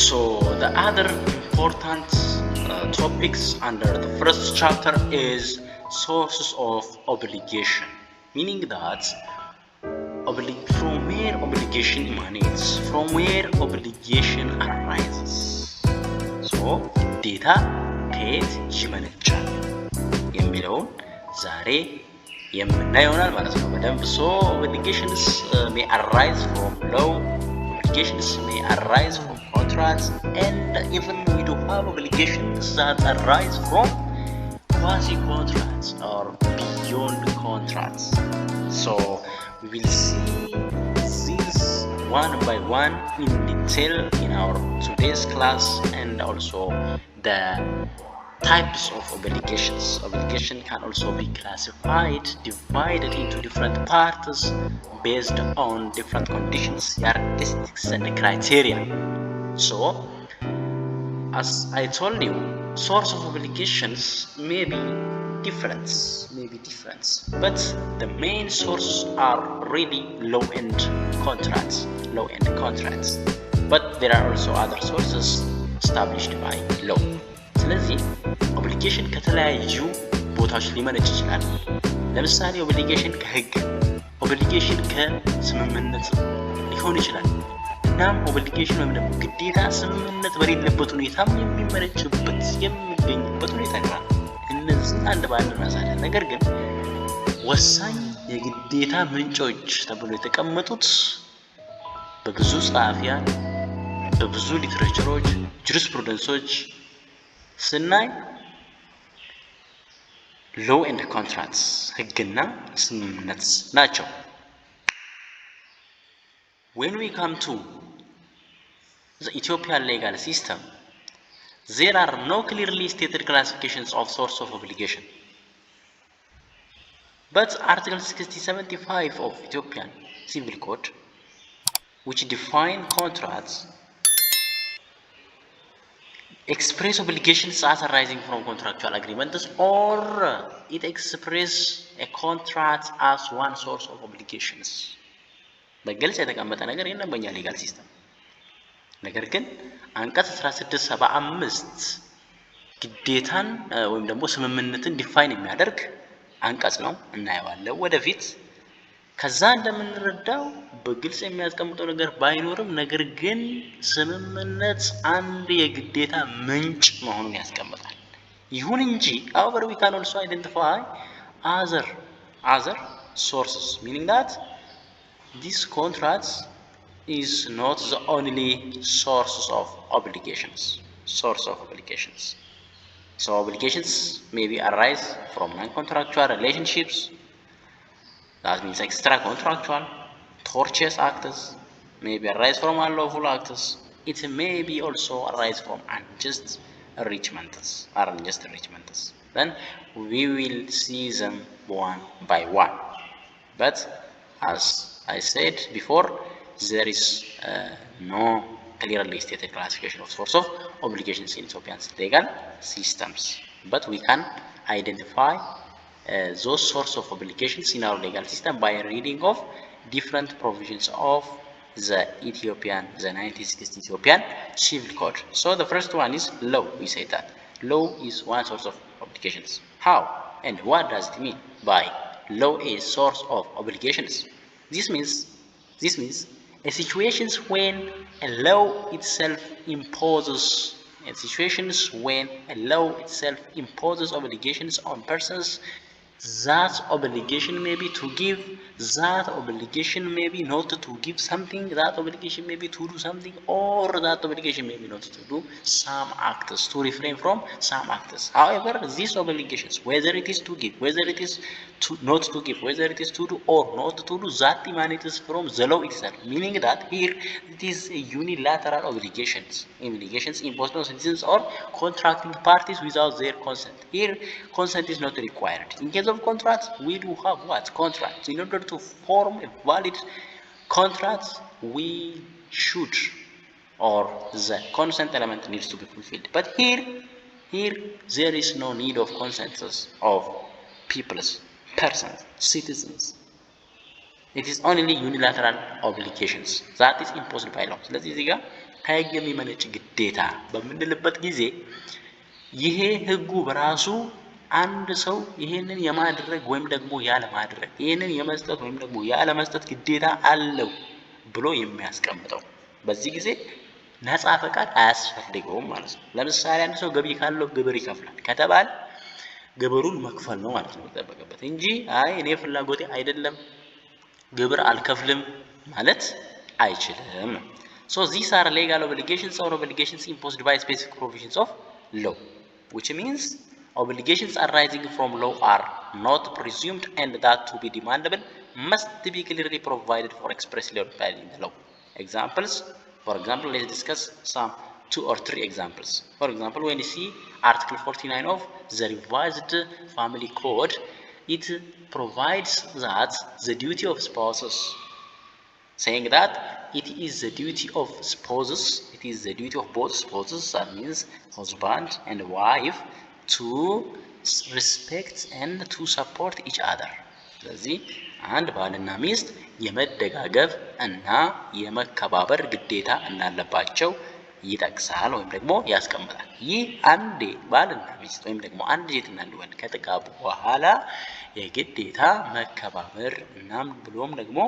So the other important topics under the first chapter is sources of obligation, meaning that from where obligation emanates, from where obligation arises. So ግዴታ ከየት ይመነጫል የሚለውን ዛሬ የምናየው ይሆናል ማለት ነው በደንብ። So obligations may arise from law, obligations may arise from contracts, and even we do have obligations that arise from quasi-contracts or beyond contracts. So we will see these one by one in detail in our today's class, and also the types of obligations. Obligation can also be classified, divided into different parts based on different conditions, characteristics, and criteria. So, as I told you, source of obligations may be different, but the main sources are really law-end contracts. But there are also other sources established by law. ስለዚህ ኦብሊጌሽን ከተለያዩ ቦታዎች ሊመነጭ ይችላል። ለምሳሌ ኦብሊጌሽን ከህግ፣ ኦብሊጌሽን ከስምምነት ሊሆን ይችላል። እናም ኦብሊጌሽን ወይም ደግሞ ግዴታ ስምምነት በሌለበት ሁኔታም የሚመነጭበት የሚገኝበት ሁኔታ ይኖራል። እነዚህ አንድ ባንድ እናሳለን። ነገር ግን ወሳኝ የግዴታ ምንጮች ተብሎ የተቀመጡት በብዙ ጸሐፊያን፣ በብዙ ሊትሬቸሮች፣ ጁሪስፕሩደንሶች ስናይ law and contracts ህግና ስምምነት ናቸው። When we come to the Ethiopian legal system, there are no clearly stated classifications of source of obligation. But Article 6075 of Ethiopian Civil Code, which define contracts, express obligations as arising from contractual agreements, or it express a contract as one source of obligations. በግልጽ የተቀመጠ ነገር የለም በእኛ ሌጋል ሲስተም። ነገር ግን አንቀጽ 1675 ግዴታን ወይም ደግሞ ስምምነትን ዲፋይን የሚያደርግ አንቀጽ ነው፣ እናየዋለን ወደፊት። ከዛ እንደምንረዳው በግልጽ የሚያስቀምጠው ነገር ባይኖርም ነገር ግን ስምምነት አንድ የግዴታ ምንጭ መሆኑን ያስቀምጣል። ይሁን እንጂ however we can also identify other sources, meaning that these contracts is not the only sources of obligations. So obligations maybe arise from non-contractual relationships, that means extra-contractual, tortious acts, maybe arise from unlawful acts. It may be also arise from unjust enrichments. Then we will see them one by one. But as I said before, there is no clearly stated classification of source of obligations in Ethiopian legal systems. But we can identify those source of obligations in our legal system by reading of different provisions of the 1960 Ethiopian Civil Code. So the first one is law. We say that law is one source of obligations. How and what does it mean by law is source of obligations? This means a situations when a law itself imposes obligations on persons. That obligation may be to give, that obligation may be not to give something, that obligation may be to do something, or that obligation may be not to do some acts, to refrain from some acts. However, these obligations, whether it is to give, whether it is to not to give, whether it is to do or not to do, that emanates from the law itself, meaning that here it is a unilateral obligations imposed on citizens or contracting parties without their consent. Here consent is not required. In case of contracts, we do have what? Contracts. In order to form a valid contract, we should, or the consent element needs to be fulfilled. But here there is no need of consensus of peoples, persons, citizens. It is only unilateral obligations that is imposed by law. ስለዚህ እዚህ ጋር ከህግ የሚመነጭ ግዴታ በምንልበት ጊዜ ይሄ ህጉ በራሱ አንድ ሰው ይሄንን የማድረግ ወይም ደግሞ ያለ ማድረግ ይሄንን የመስጠት ወይም ደግሞ ያለ መስጠት ግዴታ አለው ብሎ የሚያስቀምጠው በዚህ ጊዜ ነፃ ፈቃድ አያስፈልገውም ማለት ነው። ለምሳሌ አንድ ሰው ገቢ ካለው ግብር ይከፍላል ከተባለ ግብሩን መክፈል ነው ማለት ነው የሚጠበቅበት እንጂ አይ እኔ ፍላጎቴ አይደለም ግብር አልከፍልም ማለት አይችልም። So these are legal obligations or obligations imposed by specific provisions of law, which means obligations arising from law are not presumed and that to be demandable must be clearly provided for expressly or by the law. Examples, for example, let's discuss some 2 or 3 examples. For example, when you see Article 49 of the revised Family Code, it provides that the duty of spouses, saying that it is the duty of spouses, it is the duty of both spouses, that means husband and wife, to respect and to support each other. ስለዚህ አንድ ባልና ሚስት የመደጋገፍ እና የመከባበር ግዴታ እንዳለባቸው ይጠቅሳል ወይም ደግሞ ያስቀምጣል። ይህ አንዴ ባልና ሚስት ወይም ደግሞ አንድ ሴትና አንድ ወንድ ከተጋቡ በኋላ የግዴታ መከባበር እናም ብሎም ደግሞ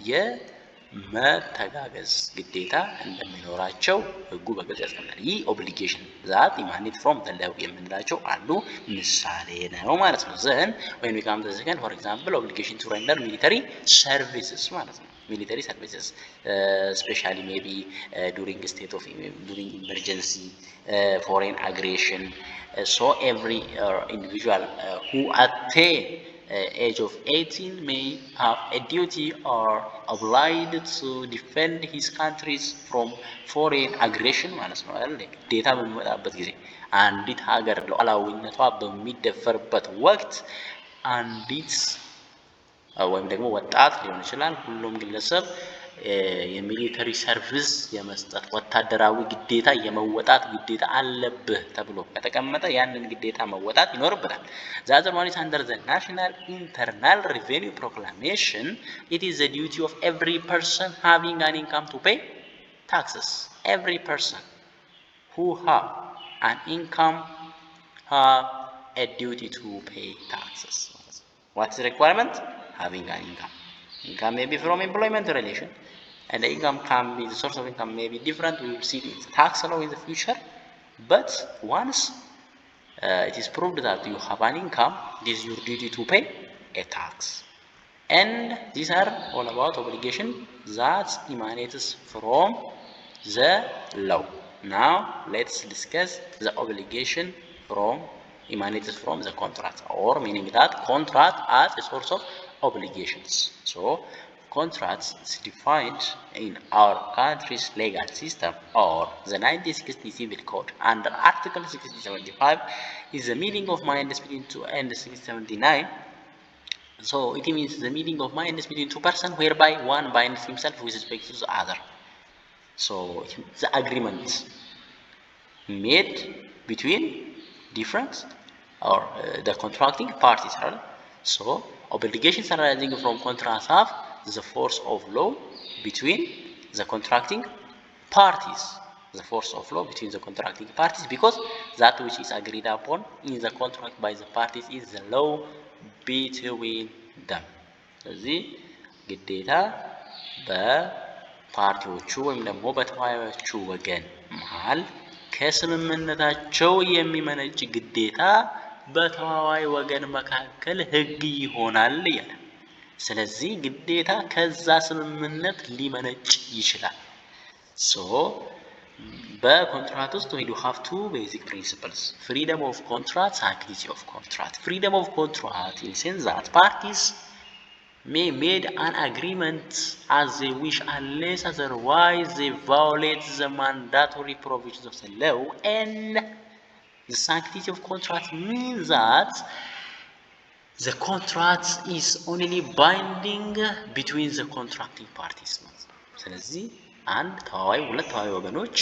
የመተጋገዝ ግዴታ እንደሚኖራቸው ህጉ በግልጽ ያስቀምጣል። ይህ ኦብሊጌሽን ዛት ኢማኔት ፍሮም ዘ ሎው የምንላቸው አንዱ ምሳሌ ነው ማለት ነው። ዘን when we come to the second, for example, obligation to render military services ማለት ነው። military services, especially maybe during emergency, foreign aggression. So every individual who attain age of 18 may have a duty or obliged to defend his countries from foreign aggression ማለት ነው አይደል? ግዴታ በሚመጣበት ጊዜ አንዲት ሀገር ሉዓላዊነቷ በሚደፈርበት ወቅት አንዲት ወይም ደግሞ ወጣት ሊሆን ይችላል ሁሉም ግለሰብ የሚሊተሪ ሰርቪስ የመስጠት ወታደራዊ ግዴታ የመወጣት ግዴታ አለብህ ተብሎ ከተቀመጠ ያንን ግዴታ መወጣት ይኖርበታል። The other one is under the National Internal Revenue Proclamation. It is the duty of every person having an income to pay taxes. Every person who have an income have a duty to pay taxes. What's the requirement? Having an income. Income may be from employment relation, and the income can be, the source of income may be different. We will see in the tax law in the future. But once it is proved that you have an income, it is your duty to pay a tax. And these are all about obligation that emanates from the law. Now let's discuss the obligation emanates from the contract, or meaning that contract as a source of obligations. So contracts is defined in our country's legal system, or the 1960 Civil Code under Article 675 is the meaning of minus between 2 and 679. So it means the meaning of minus between 2 persons whereby one binds himself with respect to the other. So the agreement made between different or the contracting parties. So obligations arising from contracts have the force of law between the contracting parties. The force of law between the contracting parties, because that which is agreed upon in the contract by the parties is the law between them. ስለዚህ ግዴታ በፓርቲዎቹ ወይም ደግሞ በተዋዋዮቹ ወገን መሃል ከስምምነታቸው የሚመነጭ ግዴታ በተዋዋይ ወገን መካከል ህግ ይሆናል ይላል። ስለዚህ ግዴታ ከዛ ስምምነት ሊመነጭ ይችላል። So በኮንትራክት ውስጥ we do have two basic principles: freedom of contract, sanctity of contract. Freedom of contract in the sense that parties may make an agreement as they wish unless otherwise they violate the mandatory provisions of the law. And the sanctity of contract means that the contract is only binding between the contracting parties. ስለዚህ አንድ ተዋዋይ ሁለት ተዋዋይ ወገኖች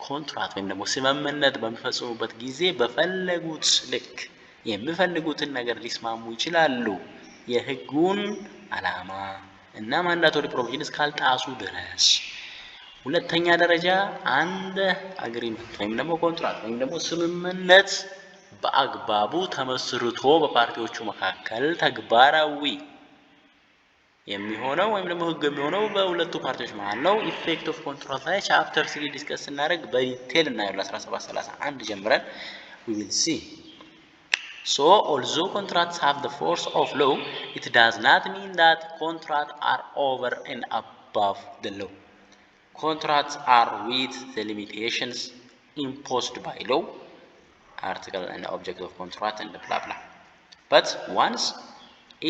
ኮንትራክት ወይም ደግሞ ስምምነት በሚፈጽሙበት ጊዜ በፈለጉት ልክ የሚፈልጉትን ነገር ሊስማሙ ይችላሉ። የህጉን ዓላማ እና ማንዳቶሪ ፕሮቪዥንስ ካልጣሱ ድረስ ሁለተኛ ደረጃ አንድ አግሪመንት ወይም ደግሞ ኮንትራክት ወይም ደግሞ ስምምነት በአግባቡ ተመስርቶ በፓርቲዎቹ መካከል ተግባራዊ የሚሆነው ወይም ደግሞ ህግ የሚሆነው በሁለቱ ፓርቲዎች መሃል ነው። ኢፌክት ኦፍ ኮንትራክት ላይ ቻፕተር 3 ዲስከስ ስናደርግ በዲቴል እናያለን። 1731 ጀምረን we will see. So although contracts have the force of law, it does not mean that contracts are over and above the law. Contracts are with the limitations imposed by law, article and object of contract and blah blah. But once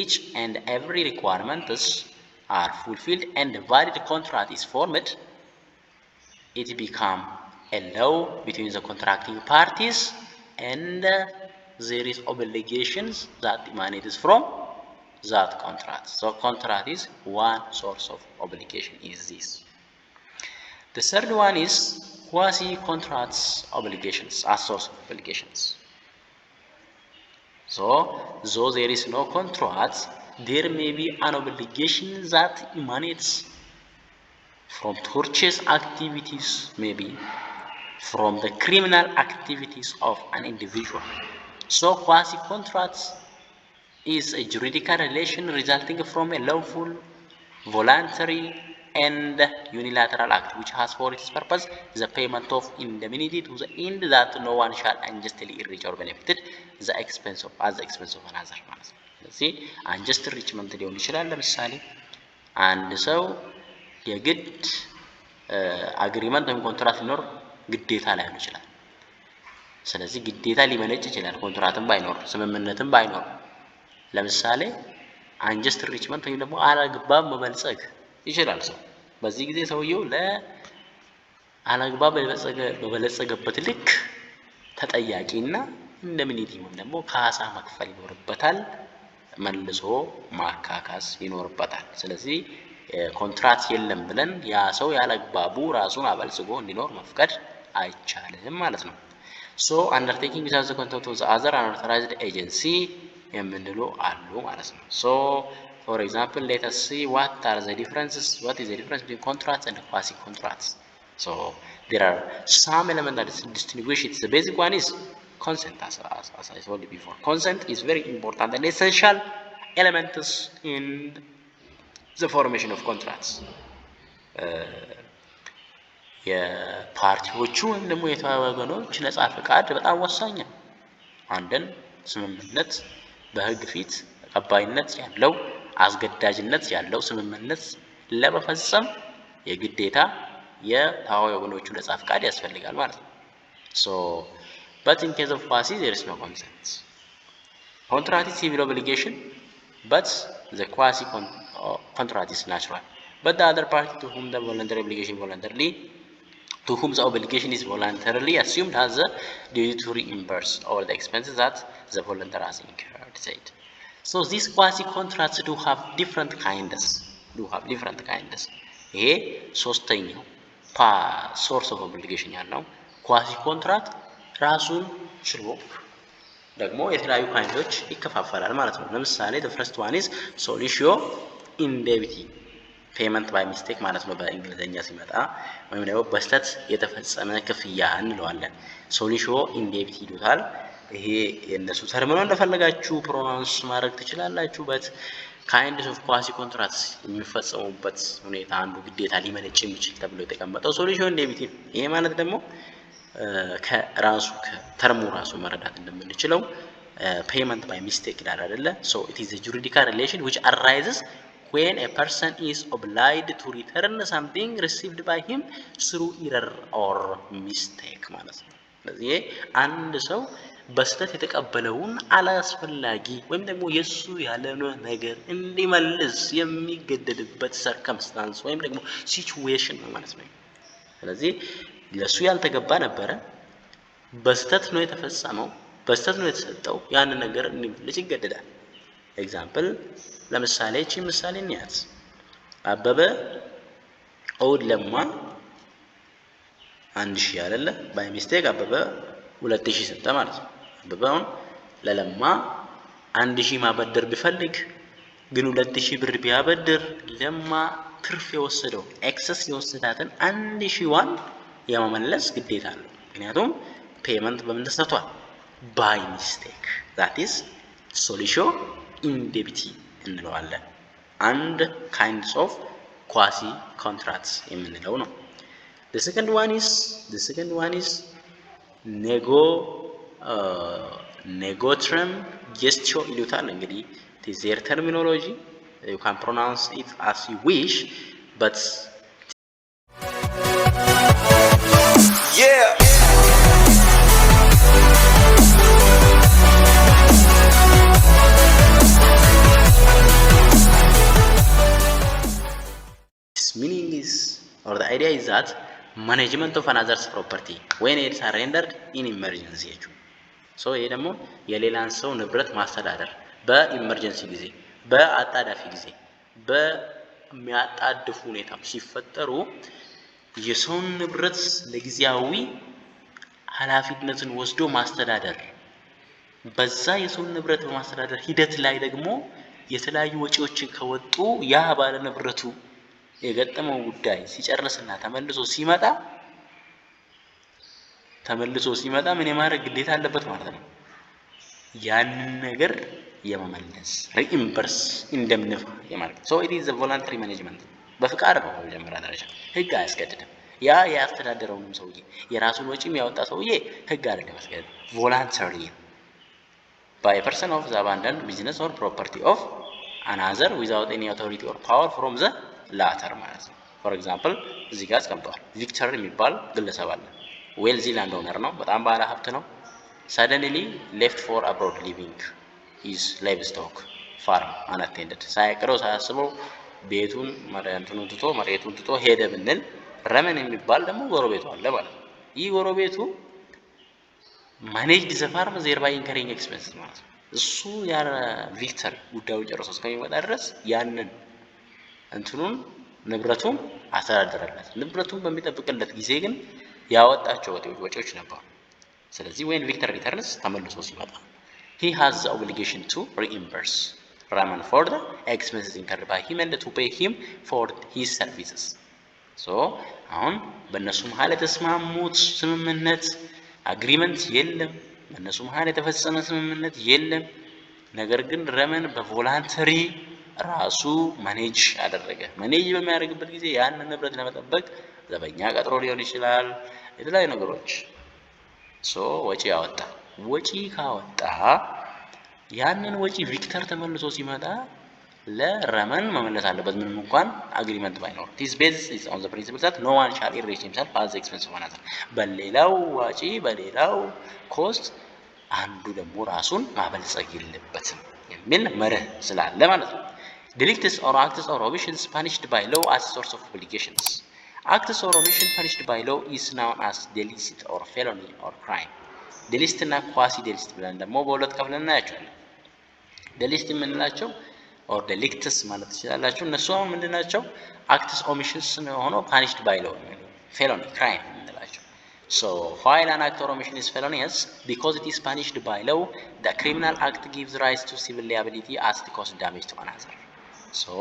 each and every requirements are fulfilled and a valid contract is formed, it becomes a law between the contracting parties and there is obligations that emanates from that contract. So contract is one source of obligation is this. The third one is quasi-contracts obligations as source of obligations. So, though there is no contract, there may be an obligation that emanates from tortious activities, maybe from the criminal activities of an individual. So, quasi-contracts is a juridical relation resulting from a lawful, voluntary, and unilateral act which has for its purpose the payment of indemnity to the end that no one shall unjustly enrich or benefited at the expense of another ማለት ነው። ስለዚህ unjust enrichment ሊሆን ይችላል። ለምሳሌ አንድ ሰው የግድ አግሪመንት ወይም ኮንትራክት ሊኖር ግዴታ ላይሆን ይችላል። ስለዚህ ግዴታ ሊመነጭ ይችላል ኮንትራክትም ባይኖር ስምምነትም ባይኖር። ለምሳሌ unjust enrichment ወይም ደግሞ አላግባብ መበልጸግ ይችላል ሰው። በዚህ ጊዜ ሰውየው ለአላግባብ በበለጸገበት ልክ ተጠያቂና indemnity ወይም ደግሞ ካሳ መክፈል ይኖርበታል፣ መልሶ ማካካስ ይኖርበታል። ስለዚህ ኮንትራክት የለም ብለን ያ ሰው ያላግባቡ ራሱን አበልጽጎ እንዲኖር መፍቀድ አይቻልም ማለት ነው። So undertaking without the consent of the other unauthorized agency የምንሉ አሉ ማለት ነው። So for example, let us see what is the difference between contracts and quasi-contracts. So there are some elements that distinguish it. The basic one is consent, as I told you before. Consent is very important and essential element in the formation of contracts. የፓርቲዎቹ ወይም ደግሞ የተወገኖች ነፃ ፈቃድ በጣም ወሳኝ ነው። አንድን ስምምነት በህግ ፊት ተቀባይነት ያለው አስገዳጅነት ያለው ስምምነት ለመፈጸም የግዴታ የተወገኖቹ ነፃ ፈቃድ ያስፈልጋል ማለት ነው። So but in case of quasi there is no consent. Contract is civil obligation, but the quasi-contract is natural. But the other party to whom the obligation is voluntarily assumed has the duty to reimburse all the expenses that the volunteer has incurred. Said. So these quasi-contracts do have different kinds. ይሄ ሶስተኛው source of obligation ያለው quasi-contract ራሱን ችሎ ደግሞ የተለያዩ ካይንዶች ይከፋፈላል ማለት ነው። ለምሳሌ the first one is solitio indemnity payment by mistake ማለት ነው በእንግሊዘኛ ሲመጣ ወይም ደግሞ በስተት የተፈጸመ ክፍያ እንለዋለን። solitio indemnity ይሉታል። ይሄ የነሱ ተርም ነው፣ እንደፈለጋችሁ ፕሮናንስ ማድረግ ትችላላችሁ። በት ካይንድስ ኦፍ quasi-contracts የሚፈጸሙበት ሁኔታ አንዱ ግዴታ ሊመነጭ የሚችል ተብሎ የተቀመጠው solitio indemnity። ይሄ ማለት ደግሞ ከራሱ ከተርሙ ራሱ መረዳት እንደምንችለው payment by mistake ይላል አይደለ? So it is a juridical relation which arises when a person is obliged to return something received by him through error or mistake ማለት ነው። ስለዚህ አንድ ሰው በስተት የተቀበለውን አላስፈላጊ ወይም ደግሞ የሱ ያለነ ነገር እንዲመልስ የሚገደድበት circumstance ወይም ደግሞ situation ነው ማለት ነው። ስለዚህ ለሱ ያልተገባ ነበረ፣ በስተት ነው የተፈጸመው፣ በስተት ነው የተሰጠው፣ ያን ነገር እንዲመልስ ይገደዳል። ኤግዛምፕል ለምሳሌ እቺ ምሳሌ እንያዝ። አበበ ኦድ ለማ 1000 አይደለ? ባይ ሚስቴክ አበበ 2000 ሰጠ ማለት ነው። አበበውን ለለማ 1000 ማበደር ቢፈልግ ግን 2000 ብር ቢያበድር ለማ ትርፍ የወሰደው ኤክሰስ የወሰዳትን 1000ዋን የመመለስ ግዴታ አለው። ምክንያቱም ፔመንት በምን ተሰጥቷል? ባይ ሚስቴክ that is solution indemnity እንለዋለን። አንድ kinds of quasi contracts የምንለው ነው። the second one is negotrum gestio ይሉታል። እንግዲህ it is their terminology, you can pronounce it as you wish, but yeah. Its meaning is, or the idea is that management of another's property when it's surrendered in emergency. So ይሄ ደግሞ የሌላን ሰው ንብረት ማስተዳደር በኢመርጀንሲ ጊዜ፣ በአጣዳፊ ጊዜ፣ በሚያጣድፉ ሁኔታ ሲፈጠሩ የሰውን ንብረት ለጊዜያዊ ኃላፊነትን ወስዶ ማስተዳደር፣ በዛ የሰውን ንብረት በማስተዳደር ሂደት ላይ ደግሞ የተለያዩ ወጪዎችን ከወጡ ያ ባለ ንብረቱ የገጠመው ጉዳይ ሲጨርስና ተመልሶ ሲመጣ ምን የማድረግ ግዴታ አለበት ማለት ነው? ያንን ነገር የመመለስ ሪኢምበርስ እንደምንፋ የማድረግ so it is a voluntary management በፍቃድ ነው። በመጀመሪያ ደረጃ ህግ አያስገድድም። ያ ያስተዳደረውንም ሰውዬ የራሱን ወጪም ያወጣ ሰውዬ ህግ አይደለም ያስገድድ voluntary by a person of the abandoned business or property of another without any authority or power from the latter ማለት ነው። for example እዚህ ጋር አስቀምጠዋል። ቪክተር የሚባል ግለሰብ አለ። ዌልዚ ላንድ ኦነር ነው። በጣም ባለ ሀብት ነው። suddenly left for abroad living his livestock farm unattended ሳይቀረው ሳያስበው ቤቱን መሬቱን ትቶ ሄደ ብንል ረመን የሚባል ደግሞ ጎረቤቱ አለ ማለት ነው። ይህ ጎረቤቱ managed the farm thereby incurring expenses ማለት ነው። እሱ ያ ቪክተር ጉዳዩን ጨርሶ እስከሚመጣ ድረስ ያንን ንብረቱን አስተዳደረለት። ንብረቱን በሚጠብቅለት ጊዜ ግን ያወጣቸው ወጪዎች ነበሩ። ስለዚህ when Victor returns ተመልሶ ሲመጣ he has the obligation to reimburse Raman for the expenses incurred by him and to pay him for his services. so አሁን በእነሱ መሀል የተስማሙት ስምምነት አግሪመንት የለም። በእነሱ መሀል የተፈጸመ ስምምነት የለም። ነገር ግን ረመን በቮላንተሪ ራሱ ማኔጅ አደረገ። ማኔጅ በሚያደርግበት ጊዜ ያን ንብረት ለመጠበቅ ዘበኛ ቀጥሮ ሊሆን ይችላል፣ የተለያዩ ነገሮች ወጪ ያወጣ። ወጪ ካወጣ ያንን ወጪ ቪክተር ተመልሶ ሲመጣ ለረመን መመለስ አለበት ምንም እንኳን አግሪመንት ባይኖር። this base is on the principle that no one shall erase himself as the expense of another በሌላው ወጪ በሌላው ኮስት አንዱ ደግሞ ራሱን ማበልጸግ የለበትም የሚል መርህ ስላለ ማለት ነው። delicts or acts or omissions punished by law as source of obligations. acts or omission punished by law is known as delicit or felony or crime. delicit እና quasi delicit ብለን ደግሞ በሁለት ከፍለን እናያቸዋለን። delicit የምንላቸው or delicts ማለት ትችላላችሁ። እነሱ አሁን ምንድናቸው? acts omissions ሆኖ punished by law felony crime የምንላቸው። so while an act or omission is felonious because it is punished by law, the criminal act gives rise to civil liability as it causes damage to another. so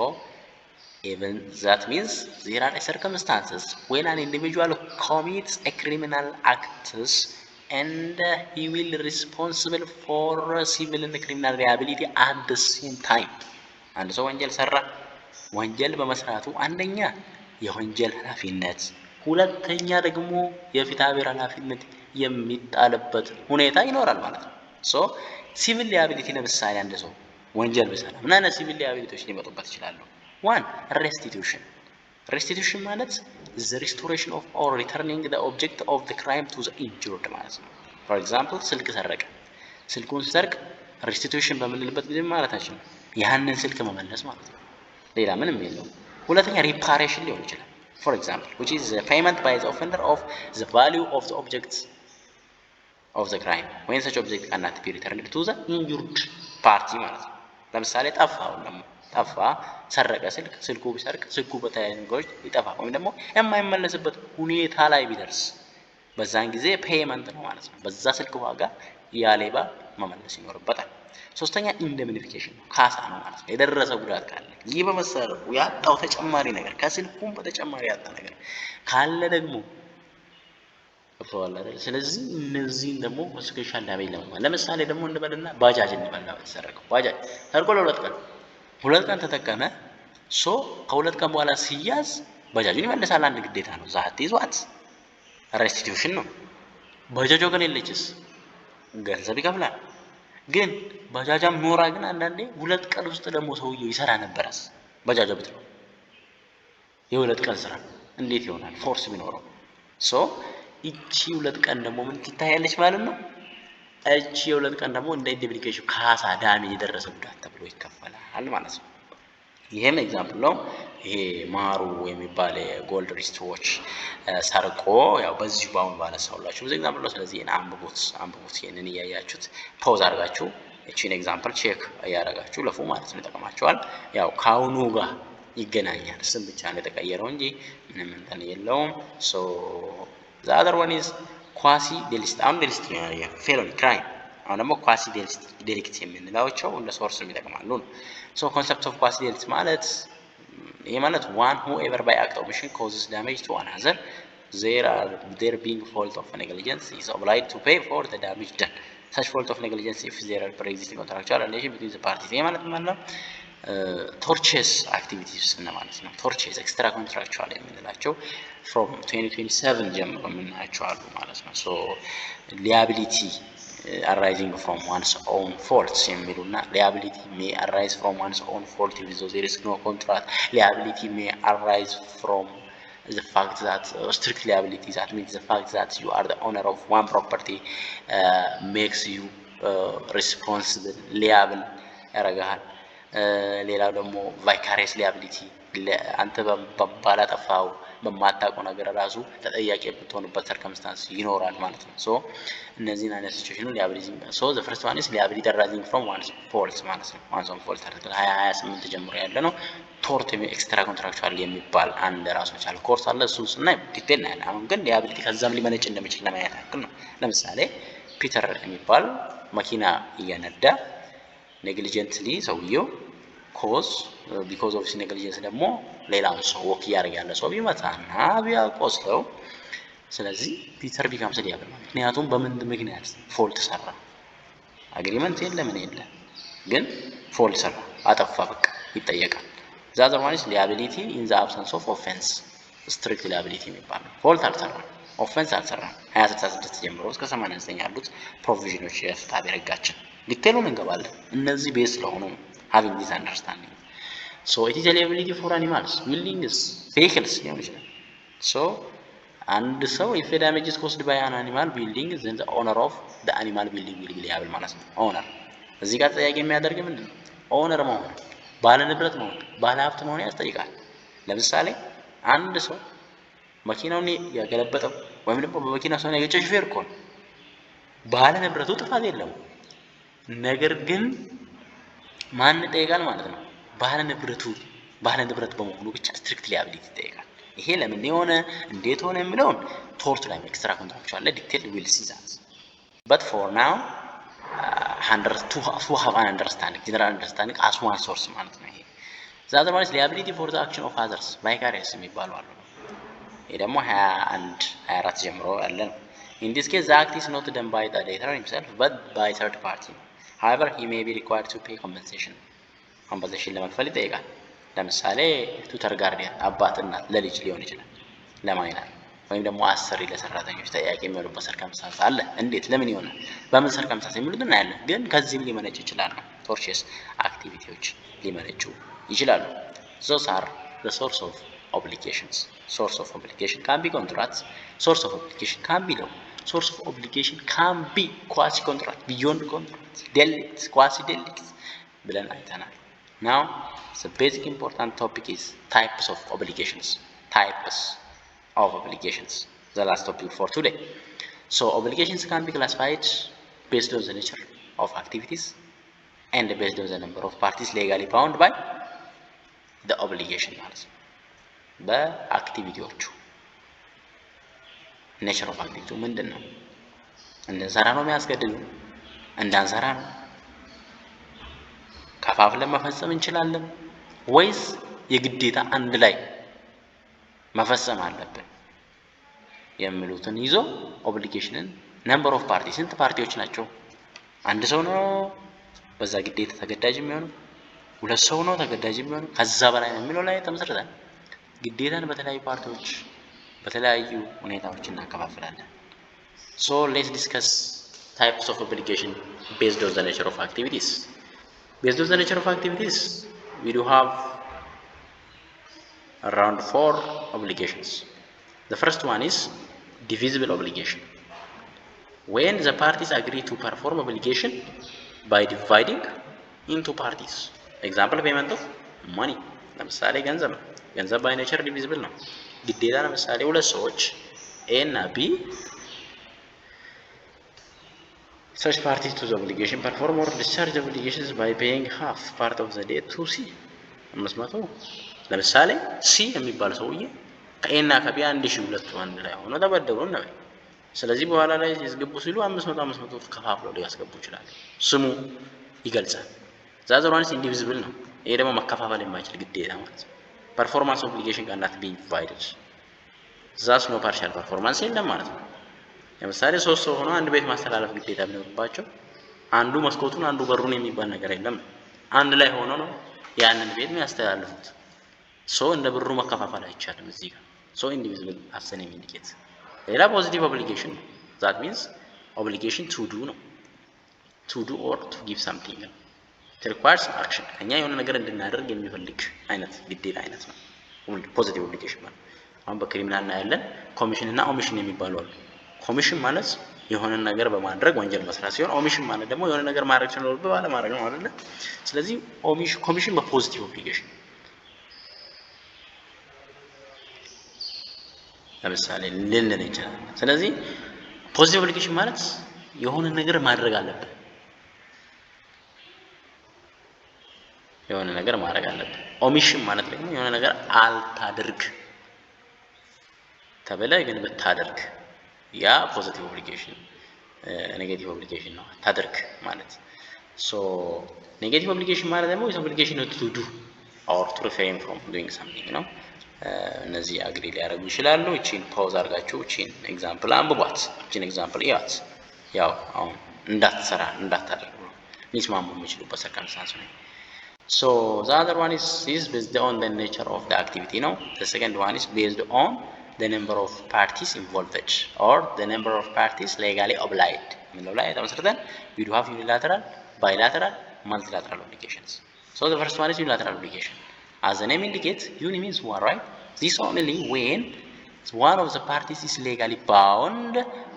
even that means there are circumstances when an individual commits a criminal act and he will be responsible for civil and criminal liability at the same time. አንድ ሰው ወንጀል ሰራ። ወንጀል በመስራቱ አንደኛ የወንጀል ኃላፊነት፣ ሁለተኛ ደግሞ የፍትሐብሔር ኃላፊነት የሚጣልበት ሁኔታ ይኖራል ማለት ነው። so civil liability ለምሳሌ አንድ ሰው ወንጀል ቢሰራ ምን አይነት ሲቪል ሊያቢሊቲዎች ሊመጡበት ይችላሉ? one restitution ማለት the restoration of or returning the object of the crime to the injured ማለት ነው። for example ስልክ ሰረቀ። ስልኩን ሰርቅ restitution በምንልበት ጊዜ ማለታችን ነው ያንን ስልክ መመለስ ማለት ነው። ሌላ ምንም የለውም። ሁለተኛ reparation ሊሆን ይችላል። for example which is the payment by the offender of the value of the objects of the crime when such object cannot be returned to the injured party ማለት ነው። ለምሳሌ ጠፋ ሰረቀ ስልኩ ቢሰርቅ ስልኩ በተለያዩ ነገሮች ይጠፋ ወይም ደግሞ የማይመለስበት ሁኔታ ላይ ቢደርስ በዛን ጊዜ ፔመንት ነው ማለት ነው። በዛ ስልክ ዋጋ ያ ሌባ መመለስ ይኖርበታል። ሶስተኛ ኢንደምኒፊኬሽን ነው፣ ካሳ ነው ማለት ነው። የደረሰ ጉዳት ካለ ይህ በመሰረቱ ያጣው ተጨማሪ ነገር ከስልኩም በተጨማሪ ያጣ ነገር ካለ ደግሞ ተፈዋል አይደል? ስለዚህ እነዚህን ደግሞ ስፔሻል ዳሜጅ ለምሳሌ ደግሞ እንበልና ባጃጅ እንበልና ተሰረቀው ባጃጅ ሰርቆ ሁለት ቀን ተጠቀመ ከሁለት ቀን በኋላ ሲያዝ ባጃጁን ይመልሳል። አንድ ግዴታ ነው። ዛት ይዟት ሬስቲቲዩሽን ነው። ባጃጇ ግን የለችስ ገንዘብ ይከፍላል። ግን ባጃጃም ኖራ ግን አንዳንዴ ሁለት ቀን ውስጥ ደግሞ ሰውየው ይሰራ ነበርስ ባጃጃ ብትለው የሁለት ቀን ስራ እንዴት ይሆናል? ፎርስ ቢኖረው እቺ ሁለት ቀን ደግሞ ምን ትታያለች ማለት ነው። እቺ ሁለት ቀን ደግሞ እንደ ኢንዲቪጁዌሽን ካሳ ዳሜጅ የደረሰ ጉዳት ተብሎ ይከፈላል ማለት ነው። ይሄም ኤግዛምፕል ነው። ይሄ ማሩ የሚባል የጎልድ ሪስቶች ሰርቆ ያው በዚህ ባውን ባነሳውላችሁ ብዙ ኤግዛምፕል ነው። ስለዚህ አንብቡት ይሄንን እያያችሁት ፖዝ አድርጋችሁ እቺን ኤግዛምፕል ቼክ እያደረጋችሁ ለፉ ማለት ነው ይጠቅማችኋል። ያው ካውኑ ጋር ይገናኛል። ስም ብቻ ነው የተቀየረው እንጂ ምንም እንትን የለውም። the other one is quasi delicti delicti ነው ያለው felony crime አሁን ደግሞ quasi delicti የምንላቸው እንደ ሶርስ የሚጠቅማሉ ነው። concept of quasi delicti ማለት ይሄ ማለት one whoever by act of omission causes damage to another there being fault of negligence is obliged to pay for the damage done. Such fault of negligence if there are pre-existing contractual relation between the parties ይሄ ማለት ማለት ነው tortious activities ማለት ነው። tortious extra contractual የምንላቸው from 2027 ጀምሮ የምናያቸው አሉ ማለት ነው። liability arising from one's own faults የሚሉና liability may arise from one's own fault if there is no contract. Liability may arise from the fact that strict liability, that means the fact that you are the owner of one property makes you responsible, liable ያረጋል። ሌላው ደግሞ ቫይካሪየስ ሊያቢሊቲ አንተ ባላጠፋው በማታውቀው ነገር ራሱ ተጠያቂ የምትሆንበት ሰርከምስታንስ ይኖራል ማለት ነው። እነዚህን አይነት ሲቹዌሽኑ ሊያቢሊቲ the first one is liability arising from one's fault ማለት ነው። one's own fault 28 ጀምሮ ያለ ነው። ቶርት ኤክስትራ ኮንትራክቹዋል የሚባል አንድ ራሱ የቻለ ኮርስ አለ። እሱን ስናይ ዲቴል ነው ያለ። አሁን ግን ሊያቢሊቲ ከዛም ሊመነጭ እንደሚችል ለማየት ያክል ነው። ለምሳሌ ፒተር የሚባል መኪና እየነዳ ኔግሊጀንትሊ ሰውየው because of his negligence ደግሞ ሌላውን ሰው ወክ ያደርግ ያለ ሰው ቢመታና ቢያቆስለው ስለዚህ ፒተር becomes liable ምክንያቱም በምን ምክንያት ፎልት ሰራ አግሪመንት ምን የለ ግን ፎልት ሰራ አጠፋ በቃ ይጠየቃል። the other one is liability in the absence of offense strict liability የሚባል ፎልት አልሰራ ኦፌንስ አልሰራ 26 ጀምሮ እስከ 89 ያሉት ፕሮቪዥኖች የፍትሐ ብሔር ሕጋችን ዲቴሉን እንገባለን። እነዚህ ቤዝ ስለሆኑ having this understanding. It is a liability for animals, buildings, vehicles. And if a damage is caused by an animal building, then the owner of the animal building will be liable ማለት ነው። ኦነር እዚህ ጋር ተጠያቂ የሚያደርግ ምንድነው? ኦነር መሆን፣ ባለ ንብረት መሆን፣ ባለ ሀብት መሆን ያስጠይቃል። ለምሳሌ አንድ ሰው መኪናውን ያገለበጠው ወይም ደግሞ በመኪና ሰው ያገጨው ሹፌር እኮ ነው። ባለ ንብረቱ ጥፋት የለውም። ነገር ግን ማን ይጠይቃል ማለት ነው? ባለ ንብረት በመሆኑ ብቻ ስትሪክት ሊያቢሊቲ ይጠይቃል። ይሄ ለምን የሆነ እንዴት ሆነ የሚለውን ቶርት ላይ ኤክስትራ ኮንትራክቹዋል ላይ ዲቴል ዊል ሲ ዛት but for now to have an understanding general understanding as one source ማለት ነው። ይሄ the other one is liability for the action of others vicarious የሚባሉ አሉ። ይሄ ደግሞ 24 ጀምሮ ያለ ነው። in this case the act is not done by the debtor himself but by third party. However, he may be required to pay compensation ለመክፈል ይጠይቃል። ለምሳሌ ቱተር ጋርዲያን አባትና ለልጅ ሊሆን ይችላል፣ ለማይነር ወይም ደግሞ አሰሪ ለሰራተኞች ተጠያቂ የሚሆኑበት ሰርከምስታንስ አለ። እንዴት ለምን ይሆናል? በምን ሰርከምስታንስ የሚሉትን እናያለን። ግን ከዚህም ሊመነጭ ይችላል ነው። ቶርቸስ አክቲቪቲዎች ሊመነጩ ይችላሉ። those are the source of obligations. Source of obligation can be contracts, source of obligation can be law, source of obligation can be quasi-contract, beyond contract, delicts, quasi-delicts ብለን አይተናል። Now the basic important topic is types of obligations. Types of obligations, the last topic for today. Obligations can be classified based on the nature of activities and based on the number of parties legally bound by the obligation ማለት ነው። በአክቲቪቲዎቹ ኔቸር ኦፍ አክቲቪቲ ምንድነው? እንድንሰራ ነው የሚያስገድዱ እንዳንሰራ ነው? ከፋፍለን መፈጸም እንችላለን ወይስ የግዴታ አንድ ላይ መፈጸም አለብን የሚሉትን ይዞ ኦብሊጌሽንን ነምበር ኦፍ ፓርቲ ስንት ፓርቲዎች ናቸው? አንድ ሰው ነው በዛ ግዴታ ተገዳጅ የሚሆነው? ሁለት ሰው ነው ተገዳጅ የሚሆነው? ከዛ በላይ ነው የሚለው ላይ ተመስርተን ግዴታን በተለያዩ ፓርቲዎች በተለያዩ ሁኔታዎች እናከፋፍላለን። So let's discuss types of obligation based on the nature of activities. Based on the nature of activities, we do have around 4 obligations. The first one is divisible obligation. When the parties agree to perform obligation by dividing into parties. Example payment of money. ለምሳሌ ገንዘብ by nature divisible ነው። ግዴታ ለምሳሌ ሁለት ሰዎች A እና B such parties to the obligation perform or discharge the obligations by paying half part of the debt to C. 500 ለምሳሌ C የሚባል ሰውዬ ከA እና ከB 1000 ሁለቱ አንድ ላይ ሆነው ተበደሩ ነው። ስለዚህ በኋላ ላይ ሲያስገቡ ሲሉ 500 ተከፋፍለው ሊያስገቡ ይችላሉ። ስሙ ይገልጻል። ዛዘሯንስ ኢንዲቪዚብል ነው። ይሄ ደግሞ መከፋፈል የማይችል ግዴታ ማለት ነው። ፐርፎርማንስ ኦብሊጌሽን cannot be divided. ዛስ ኖ ፓርሻል ፐርፎርማንስ የለም ማለት ነው። ለምሳሌ 3 ሰው ሆኖ አንድ ቤት ማስተላለፍ ግዴታ ቢኖርባቸው አንዱ መስኮቱን አንዱ በሩን የሚባል ነገር የለም። አንድ ላይ ሆኖ ነው ያንን ቤት የሚያስተላልፉት። ሶ እንደ ብሩ መከፋፈል አይቻልም እዚህ ጋር። ሶ ኢንዲቪዚብል አሰን ኢንዲኬት ሌላ ፖዚቲቭ ኦብሊጌሽን ነው። that means obligation to do ነው። to do or to give something ነው። it requires action ከኛ የሆነ ነገር እንድናደርግ የሚፈልግ አይነት ግዴታ አይነት ነው ፖዚቲቭ ኦብሊጌሽን ማለት። አሁን በክሪሚናል እና ያለን ኮሚሽን እና ኦሚሽን የሚባሉ አሉ። ኮሚሽን ማለት የሆነ ነገር በማድረግ ወንጀል መስራት ሲሆን ኦሚሽን ማለት ደግሞ የሆነ ነገር ማድረግ ሲኖርብህ ባለ ማድረግ ነው አይደል? ስለዚህ ኮሚሽን በፖዚቲቭ ኦብሊጌሽን ለምሳሌ ልንል እንችላለን። ስለዚህ ፖዚቲቭ ኦብሊጌሽን ማለት የሆነ ነገር ማድረግ አለብህ፣ የሆነ ነገር ማድረግ አለብህ። ኦሚሽን ማለት ደግሞ የሆነ ነገር አልታደርግ ተብለህ ግን ብታደርግ ያ ፖዚቲቭ ኦብሊጌሽን። ኔጌቲቭ ኦብሊጌሽን ነው አታደርግ ማለት። ሶ ኔጌቲቭ ኦብሊጌሽን ማለት ደግሞ is obligation to do or to refrain from doing something ነው። እነዚህ አግሪ ሊያደርጉ ይችላሉ። እቺን ፓውዝ አድርጋችሁ እቺን ኤግዛምፕል አንብቧት። እቺን ኤግዛምፕል እያት። ያው አሁን እንዳትሰራ እንዳታደርግ ነው ሊስማሙ የሚችሉበት ሰርከምስታንስ ነው። So the other one is based on the nature of the activity ነው። The second one is based on the number of parties involved or the number of parties legally obliged የሚለው ላይ ተመስርተን we do have unilateral, bilateral, multilateral obligations. So the first one is unilateral obligation. As the name indicates, uni means one, right? This only when one of the parties is legally bound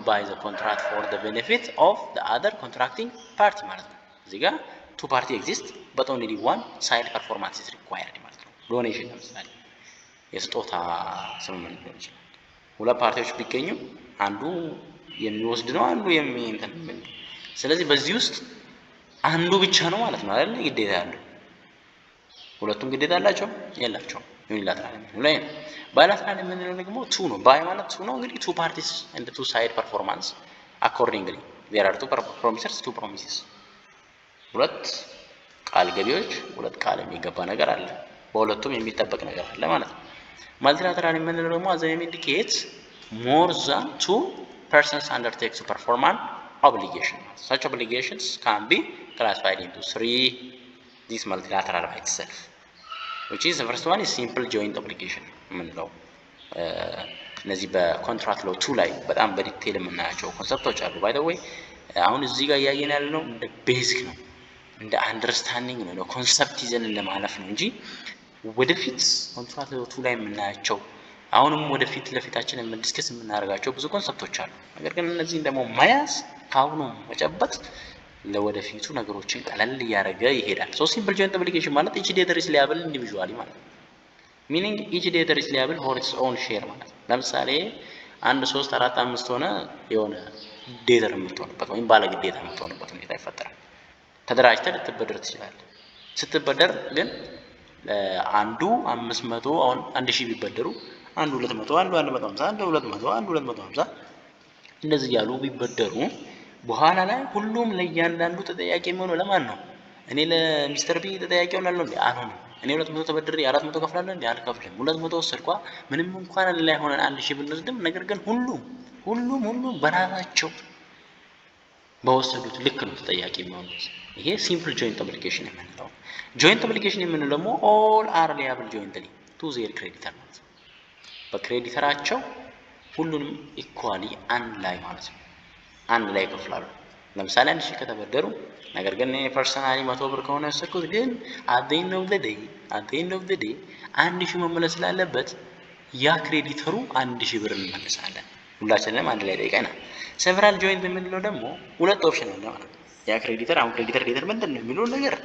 by the contract for the benefit of the other contracting party ማለት ነው። እዚህ ጋር two party exist but only one side performance is required ማለት ነው። ዶኔሽን ለምሳሌ የስጦታ ስምምነት ሊሆን ይችላል። ሁለት ፓርቲዎች ቢገኙ አንዱ የሚወስድ ነው አንዱ የሚንተን ምን። ስለዚህ በዚህ ውስጥ አንዱ ብቻ ነው ማለት ነው አይደል ግዴታ ያለው። ሁለቱም ግዴታ አላቸው የላቸውም። ዩኒላተራል ነው ላይ ባይላተራል የምንለው ደግሞ ቱ ነው። ባይ ማለት ቱ ነው እንግዲህ two parties and two side performance accordingly there are two promises, two promises ሁለት ቃል ገቢዎች ሁለት ቃል የሚገባ ነገር አለ፣ በሁለቱም የሚጠበቅ ነገር አለ ማለት ነው። ማልቲላተራል የምንለው ደግሞ as name indicates more than two persons undertake to perform an obligation. Such obligations can be classified into 3. This multilateral by itself, which is the first one is simple joint obligation የምንለው እነዚህ በኮንትራክት ሎ 2 ላይ በጣም በዲቴል የምናያቸው ኮንሰፕቶች አሉ። ባይ ዘ ዌይ አሁን እዚህ ጋር ያየን ያለነው እንደ ቤዚክ ነው እንደ አንደርስታንዲንግ ነው ኮንሰፕት ይዘን ለማለፍ ነው እንጂ ወደፊት ኮንትራክት ሎ 2 ላይ የምናያቸው አሁንም ወደፊት ለፊታችን የምንዲስከስ የምናደርጋቸው ብዙ ኮንሰፕቶች አሉ። ነገር ግን እነዚህን ደግሞ መያዝ ካሁኑ መጨበጥ ለወደፊቱ ነገሮችን ቀለል ያደረገ ይሄዳል። ሶ ሲምፕል ጆይንት ኦብሊጌሽን ማለት each debtor is liable individually ማለት ነው። meaning each debtor is liable for its own share ማለት ነው። ለምሳሌ 1 3 4 5 ሆነ የሆነ ዴተር የምትሆንበት ወይም ባለ ግዴታ የምትሆንበት ሁኔታ ይፈጠራል። ተደራጅተህ ልትበደር ትችላለህ። ስትበደር ግን አንዱ 500 አሁን 1000 ቢበደሩ አንዱ 200 አንዱ 150 አንዱ 200 አንዱ 250 እንደዚህ ያሉ ቢበደሩ በኋላ ላይ ሁሉም ለእያንዳንዱ ተጠያቂ የሚሆነው ለማን ነው? እኔ ለሚስተር ቢ ተጠያቂ ሆናለሁ እንዴ? አልሆንም። እኔ 200 ተበድሬ 400 ከፍላለሁ እንዴ? አልከፍልም። 200 ወሰድኳ። ምንም እንኳን ላይ ሆነን 1000 ብንወስድም ነገር ግን ሁሉም በራሳቸው በወሰዱት ልክ ነው ተጠያቂ የሚሆኑት። ይሄ ሲምፕል ጆይንት ኦብሊጌሽን የምንለው። ጆይንት ኦብሊጌሽን የምንለው ደግሞ ኦል አር ሊያብል ጆይንትሊ ቱ ዜር ክሬዲተር ማለት ነው። በክሬዲተራቸው ሁሉንም ኢኳሊ አንድ ላይ ማለት ነው አንድ ላይ ይከፍላሉ። ለምሳሌ 1000 ከተበደሩ ነገር ግን እኔ ፐርሰናሊ 100 ብር ከሆነ ያሰብኩት ግን at the end of the day 1000 መመለስ ስላለበት ያ ክሬዲተሩ 1000 ብር እንመልሳለን። ሁላችንም አንድ ላይ ጠይቀናል። ሴቨራል ጆይንት የምንለው ደግሞ ሁለት ኦፕሽን አለ ማለት ነው። ያ ክሬዲተር አሁን ክሬዲተር ምንድን ነው የሚለው ነገር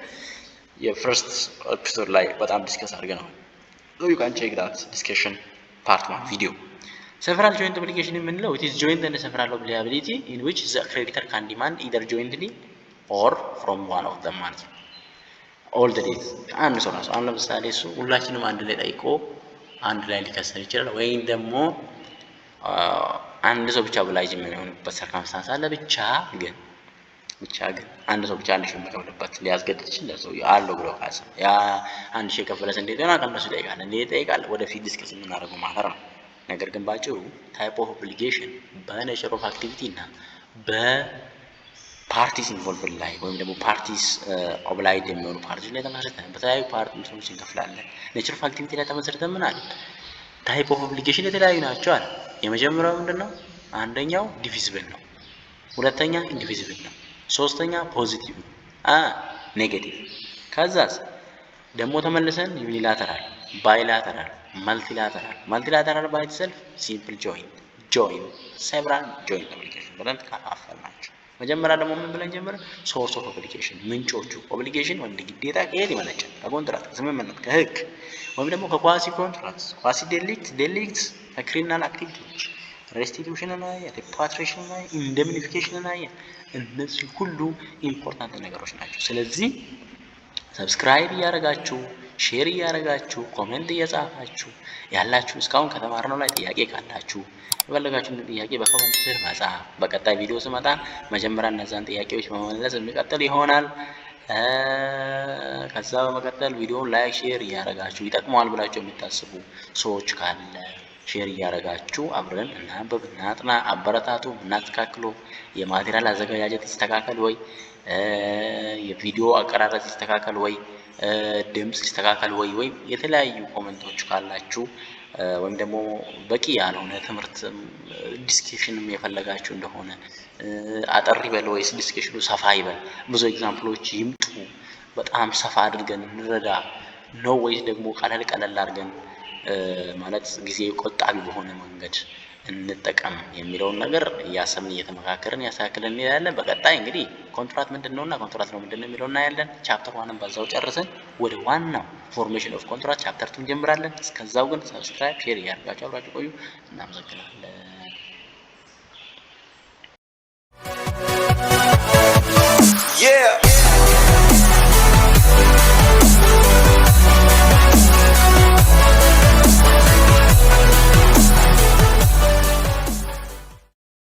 የፈርስት ኤፒሶድ ላይ በጣም ዲስከስ አድርገናል። so you can check that discussion part 1 video. Several joint obligation የምንለው it is joint and several liability in which the creditor can demand either jointly or from one of them ማለት ነው። all the days አንድ ሰው ራሱ አሁን ለምሳሌ እሱ ሁላችንም አንድ ላይ ጠይቆ አንድ ላይ ሊከሰር ይችላል። ወይም ደግሞ አንድ ሰው ብቻ ብላጅ የሚሆንበት ሰርከምስታንስ አለ። ብቻ ግን አንድ ሰው ብቻ 1000 የሚከፍልበት ሊያስገድድ ይችላል። ሰው ያለው ብሎ ካሰበ ያ 1000 የከፈለስ እንዴት ሆነ ከነሱ ይጠይቃል። እንዴት ይጠይቃል? ወደፊት ዲስከስ የምናደርገው ማተር ነው። ነገር ግን ባጭሩ ታይፕ ኦፍ ኦብሊጌሽን በኔቸር ኦፍ አክቲቪቲ እና በፓርቲስ ኢንቮልቭድ ላይ ወይም ደግሞ ፓርቲስ ኦብላይድ የሚሆኑ ፓርቲስ ላይ ተመስርተን በተለያዩ ፓርቲዎች እንከፍላለን። ኔቸር ኦፍ አክቲቪቲ ላይ ተመስርተን ምን አለ? ታይፕ ኦፍ ኦብሊጌሽን የተለያዩ ናቸው አለ። የመጀመሪያው ምንድነው? አንደኛው ዲቪዚብል ነው። ሁለተኛ ኢንዲቪዚብል ነው። ሶስተኛ ፖዚቲቭ ነው። ኔጌቲቭ። ከዛስ ደግሞ ተመልሰን ዩኒላተራል፣ ባይላተራል፣ መልቲላተራል ባይ ኢትሰልፍ ሲምፕል ጆይንት ሴቨራል ጆይንት ኦብሊጌሽን ብለን ከፋፈልናቸው። መጀመሪያ ደግሞ ምን ብለን ጀመረ? ሶርስ ኦፍ ኦብሊጌሽን ምንጮቹ ኦብሊጌሽን ወንድ ግዴታ ከየት ይመነጫል? ከኮንትራት፣ ከስምምነት፣ ከህግ ወይም ደግሞ ከኳሲ ኮንትራክት፣ ኳሲ ዴሊክት፣ ከክሪሚናል አክቲቪቲዎች፣ ሬስቲቱሽን ላይ፣ ሪፓትሪሽን ላይ፣ ኢንደምኒፊኬሽን ላይ እነዚህ ሁሉ ኢምፖርታንት ነገሮች ናቸው። ስለዚህ ሰብስክራይብ እያደረጋችሁ ሼር እያደረጋችሁ ኮሜንት እየጻፋችሁ ያላችሁ እስካሁን ከተማርነው ላይ ጥያቄ ካላችሁ የፈለጋችሁን ጥያቄ በኮሜንት ስር መጻፍ፣ በቀጣይ ቪዲዮ ስመጣ መጀመሪያ እነዛን ጥያቄዎች መመለስ የሚቀጥል ይሆናል። ከዛ በመቀጠል ቪዲዮውን ላይክ ሼር እያደረጋችሁ ይጠቅመዋል ብላችሁ የምታስቡ ሰዎች ካለ ሼር እያደረጋችሁ አብረን እናንብብ፣ እናጥና፣ አበረታቱ። እናስተካክሎ የማቴሪያል አዘገጃጀት ይስተካከል ወይ፣ የቪዲዮ አቀራረጽ ይስተካከል ወይ፣ ድምጽ ይስተካከል ወይ የተለያዩ ኮሜንቶች ካላችሁ ወይም ደግሞ በቂ ያልሆነ ትምህርት ዲስከሽንም የፈለጋችሁ እንደሆነ አጠር ይበል ወይስ ዲስከሽኑ ሰፋ ይበል፣ ብዙ ኤግዛምፕሎች ይምጡ፣ በጣም ሰፋ አድርገን እንረዳ ነው ወይስ ደግሞ ቀለል አድርገን ማለት ጊዜ ቆጣቢ በሆነ መንገድ እንጠቀም የሚለውን ነገር እያሰብን እየተመካከርን ያስተካክለን እንሄዳለን። በቀጣይ እንግዲህ ኮንትራት ምንድነውና ኮንትራት ነው ምንድነው የሚለውን እናያለን። ቻፕተር 1ን በዛው ጨርሰን ወደ ዋናው ፎርሜሽን ኦፍ ኮንትራት ቻፕተር 2 እንጀምራለን። እስከዛው ግን ሰብስክራይብ ሼር እያደረጋችሁ አብራችሁ ቆዩ። እናመሰግናለን።